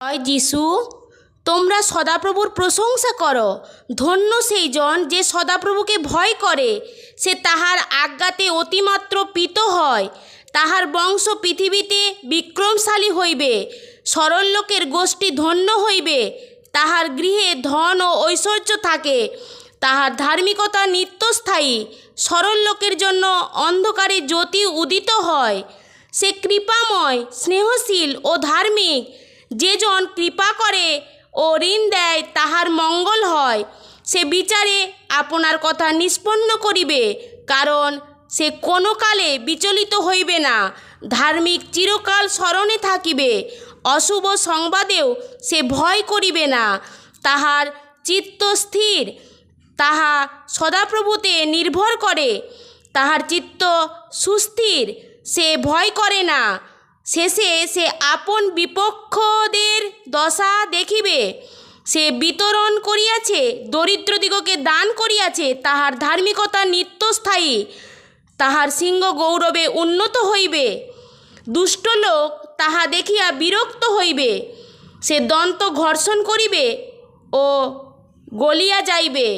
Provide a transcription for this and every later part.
জয় যিশু। তোমরা সদাপ্রভুর প্রশংসা করো। ধন্য সেই জন যে সদাপ্রভুকে ভয় করে, সে তাহার আজ্ঞাতে অতিমাত্র প্রীত হয়। তাহার বংশ পৃথিবীতে বিক্রমশালী হইবে। সরল লোকের গোষ্ঠী ধন্য হইবে। তাহার গৃহে ধন ও ঐশ্বর্য থাকে। তাহার ধার্মিকতা নিত্যস্থায়ী। সরল লোকের জন্য অন্ধকারে জ্যোতি উদিত হয়। সে কৃপাময়, স্নেহশীল ও ধার্মিক। যে জন কৃপা করে ও ঋণ দেয়, তাহার মঙ্গল হয়। সে বিচারে আপনার কথা নিষ্পন্ন করিবে, কারণ সে কোনো কালে বিচলিত হইবে না। ধার্মিক চিরকাল স্মরণে থাকিবে। অশুভ সংবাদেও সে ভয় করিবে না। তাহার চিত্ত স্থির, তাহা সদাপ্রভুতে নির্ভর করে। তাহার চিত্ত সুস্থির, সে ভয় করে না। শেষে সে আপন বিপক্ষদের দশা দেখিবে। সে বিতরণ করিয়াছে, দরিদ্রদিগকে দান করিয়াছে। তাহার ধার্মিকতা নিত্যস্থায়ী। তাহার সিংহ গৌরবে উন্নত হইবে। দুষ্ট লোক তাহা দেখিয়া বিরক্ত হইবে। সে দন্ত ঘর্ষণ করিবে ও গলিয়া যাইবে।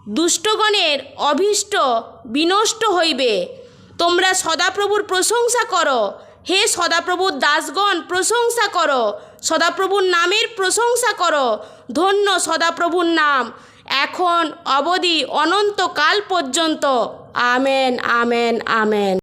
দুষ্টগণের অভীষ্ট বিনষ্ট হইবে। তোমরা সদাপ্রভুর প্রশংসা করো। হে সদাপ্রভুর দাসগণ, প্রশংসা করো। সদাপ্রভুর নামের প্রশংসা করো। ধন্য সদাপ্রভুর নাম, এখন অবধি অনন্তকাল পর্যন্ত। Amen, amen, amen.